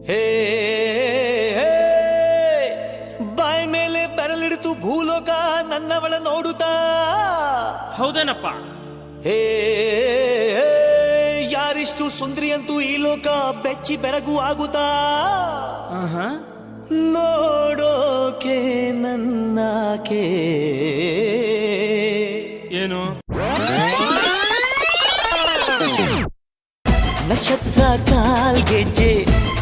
ಹೇ ಬಾಯ್ ಮೇಲೆ ಬೆರಳಿಡಿತು ಭೂಲೋಕ ನನ್ನವಳ ನೋಡುತ್ತಾ. ಹೌದೇನಪ್ಪ. ಹೇ ಯಾರಿಷ್ಟು ಸುಂದರಿ ಅಂತೂ ಈ ಲೋಕ ಬೆಚ್ಚಿ ಬೆರಗು ಆಗುತ್ತಾ. ನೋಡೋಕೆ ನನ್ನಾಕೆ ಏನು ನಕ್ಷತ್ರ ಕಾಲ್ಗೆಜ್ಜೆ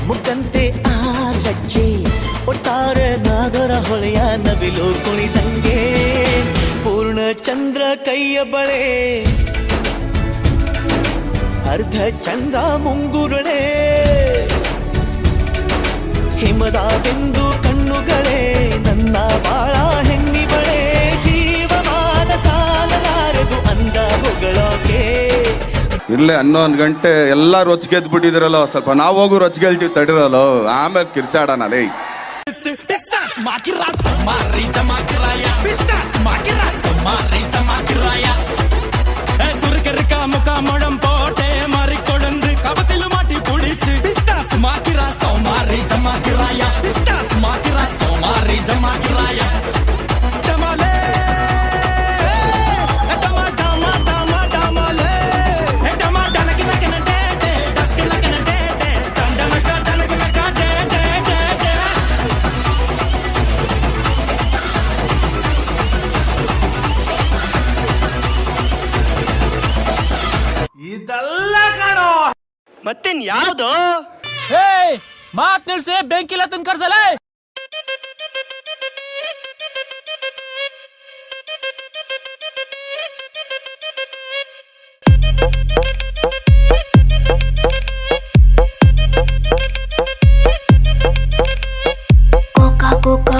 ಮುಖಂತೆ ಆ ಲಜ್ಜೆ ಒಟ್ಟಾರೆ ನಾಗರ ಹೊಳೆಯ ನವಿಲು ಕುಣಿದಂಗೆ ಪೂರ್ಣ ಚಂದ್ರ ಕೈಯ ಬಳೆ ಅರ್ಧ ಚಂದ್ರ ಮುಂಗುರುಳೆ ಹಿಮದ ಬಿಂದು ಕಣ್ಣುಗಳೇ ನನ್ನ ಬಾಳ ಹೆಣ್ಣಿಬಳೆ ಜೀವಮಾನ ಸಾಲಲಾರದು ಅಂದ ಹೊಗಳೋಕೆ. ಇಲ್ಲೇ 11 ಗಂಟೆ ಎಲ್ಲ ರೊಚ್ಗೆದ್ ಬಿಟ್ಟಿದ್ರಲ್ಲ, ಸ್ವಲ್ಪ ನಾವು ಹೋಗು ರೊಚ್ಗೆಲ್ತೀವಿ ತಡಿರಲ್ಲ, ಆಮೇಲೆ ಕಿರ್ಚಾಡಣ ಲೇ. ಮುಖ ಮೊಡಂ ಪೋಟೆ ಮಾರಿ ಕೊಡಂದು ಕಬತಿಲು ಮಾಟಿ ಪುಡಿಚು ಬಿಸ್ತಾಸ್ ಮಾಕಿರ ಸೋಮಾರಿ ಜಮಾಕಿರಾಯ ಬಿಸ್ತಾಸ್ ಮಾಕಿರ ಸೋಮಾರಿ ಜಮಾಕಿರಾಯ ಟಮಾಲೆ ಇದೆಲ್ಲ ಕಾಣೋ ಮತ್ತೇನ್ ಯಾವ್ದು ಮಾತ್ ನಿಲ್ಸಿ ಬೆಂಕಿಲ ಕರ್ಸಲೇ.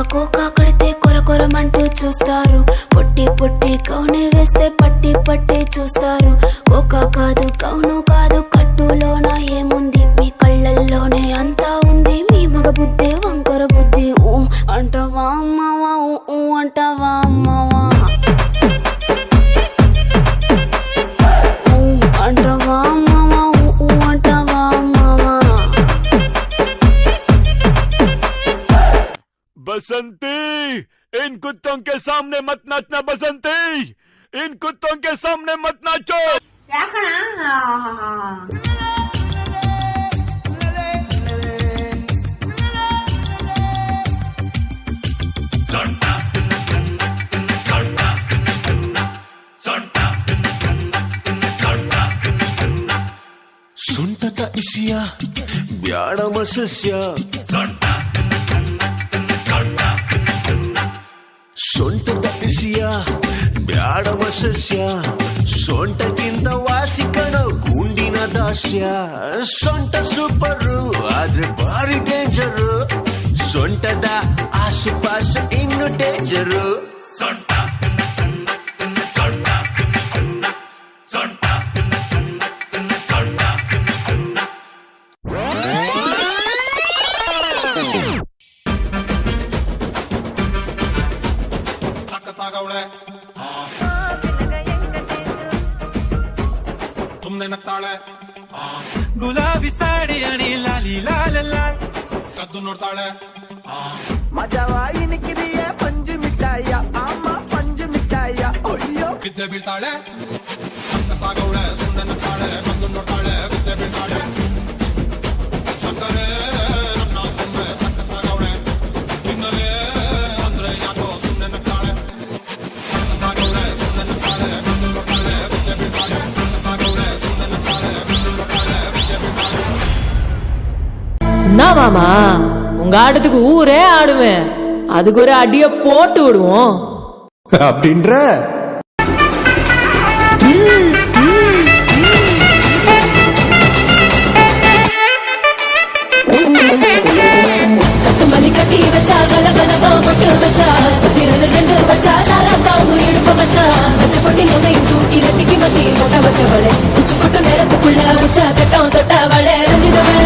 కోకా కడితే కొరమంటూ చూస్తారు, పొట్టి పొట్టి కౌనే వేస్తే పట్టి పట్టి చూస్తారు. కోకా కాదు కౌను కాదు కట్టులోన ఏముంది, మీ కళ్ళల్లోనే అంతా ఉంది, మీ మగ బుద్ధి వంకర బుద్ధి. ఊ అంటావా అమ్మావా, ఊ అంటావా అమ్మావా, ఊ అంటావా అమ్మావా, ఊ అంటావా అమ్మావా. बसंती, इन कुत्तों के सामने मत नाचना बसंती, इन कुत्तों के सामने मत नाचो. ಸೊಂಟದ ಇಸಿಯ ಬ್ಯಾಡ ಮಸಸ್ಯ, ಸೊಂಟದ ಇಸಿಯ ಬ್ಯಾಡ ಮಸಸ್ಯ, ಸೊಂಟಕ್ಕಿಂತ ವಾಸಿ ಕಣೋ ಗುಂಡಿನ ದಾಸ್ಯ. ಸೊಂಟ ಸೂಪರು ಆದ್ರೆ ಭಾರಿ ಡೇಂಜರು, ಸೊಂಟದ ಆಸುಪಾಸ ಇನ್ನು ಡೇಂಜರು. ಸೊಂಟ तुमने नक्ताಳೆ ಗುಲಾಬಿ ಸಾಡಿ ಅಣಿ ಲಾಲಿ ಲಾಲ ಲಾಲ್ ಕದ್ದು ನೋಡ್ತಾಳೆ ಮಜವಾಯಿನಿಕಿರಿಯ ಪಂಜು ಮಿಠಾಯ ಅಮ್ಮ ಪಂಜು ಮಿಠಾಯ ಅಯ್ಯೋ ಬಿದ್ದೆ ಬೀಳ್ತಾಳೆ ಸಕ್ಕತ್ತಾಗವಳೆ ಸುಮ್ಮನೆ ನಕ್ತಾಳೆ ಕದ್ದು ನೋಡ್ತಾಳೆ ಬಿದ್ದೆ ಬೀಳ್ತಾಳೆ ಸಕ್ಕರೆ ನನ್ನ ತುಂಬೆ ಸಕ್ಕತ್ತಾಗವಳೆ ತಿನ್ನಲೇ ಅಂದ್ರೆ ಯಾಕೋ ಸುಮ್ಮನೆ ನಕ್ತಾಳೆ ಸಕ್ಕತ್ತಾಗವಳೆ ಸುಮ್ಮನೆ ನಕ್ತಾಳೆ ಕದ್ದು ನೋಡ್ತಾಳೆ ಬಿದ್ದೆ ಬೀಳ್ತಾಳೆ ಸಕ್ಕತ್ತಾಗವಳೆ ಸುಮ್ಮನೆ ನಕ್ತಾಳೆ ಕದ್ದು ನೋಡ್ತಾಳೆ ಬಿದ್ದೆ ಬೀಳ್ತಾಳೆ. என்ன மாமா, உங்க ஆட்டத்துக்கு ஊரே ஆடுவேன், அதுக்கு ஒரு அடிய போட்டு விடுவோம் அப்படின்ற. கட்டுமல்லி கட்டி வச்சா கலகலகா பொட்டு வச்சா திரள் 2 வச்சா சாரா பாம்பு இடுப்ப வச்சா வச்ச பொட்டி உன்னையும் தூக்கி ரத்திக்கு மத்தி மொட்டை வச்சவளே உச்சி கொட்டு நேரத்துக்குள்ள உச்சா கட்டம் தொட்டவளே ரஞ்சிதமே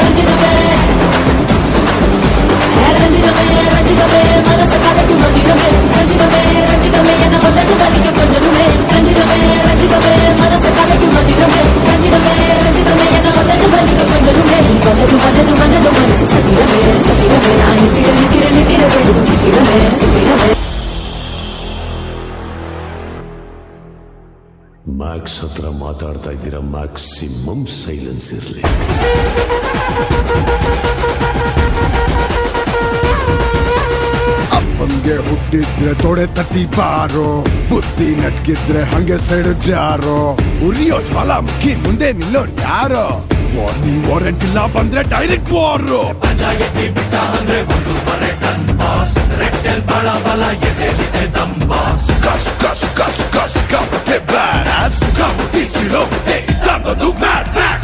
ரஞ்சிதமே ரஞ்சிதமே ரஞ்சிதமே மனச கலக்கு மந்திரமே ரஞ்சிதமே ரஞ்சிதமே என்ன முதட்டு வலிக்க கொஞ்சமே ரஞ்சிதமே ரஞ்சிதமே மனச கலக்கு மந்திரமே ரஞ்சிதமே ரஞ்சிதமே என்ன முதட்டு வலிக்க கொஞ்சமே ಮ್ಯಾಕ್ಸ್ ಹತ್ರ ಮಾತಾಡ್ತಾ ಇದ್ದೀರಾ, ಮ್ಯಾಕ್ಸಿಮಮ್ ಸೈಲೆನ್ಸ್ ಇರಲಿ. ಅಪ್ಪನ್ಗೆ ಹುಟ್ಟಿದ್ರೆ ತೊಡೆ ತಟ್ಟಿ ಬಾರೋ, ಬುದ್ಧಿ ನಟ್ಗಿದ್ರೆ ಹಂಗೆ ಸೈಡ್ ಜಾರೋ. ಉರಿಯೋ ಜ್ವಾಲಾಮುಖಿ ಮುಂದೆ ನಿಲ್ಲೋರು ಯಾರೋ, ವಾರ್ನಿಂಗ್ ವಾರೆಂಟ್ ಇಲ್ಲ ಬಂದ್ರೆ ಡೈರೆಕ್ಟ್ ವಾರು. ಕಸ್ ಕಸ್ ಕಸ್ ಕಸ್ ಕಪಟೆ ಬ್ಯಾರಸ್, ಕಪಟಿ ಸಿಲೋ ಇದ್ದನ್ನೋದು ಮ್ಯಾಡ್ ಮ್ಯಾಕ್ಸ್.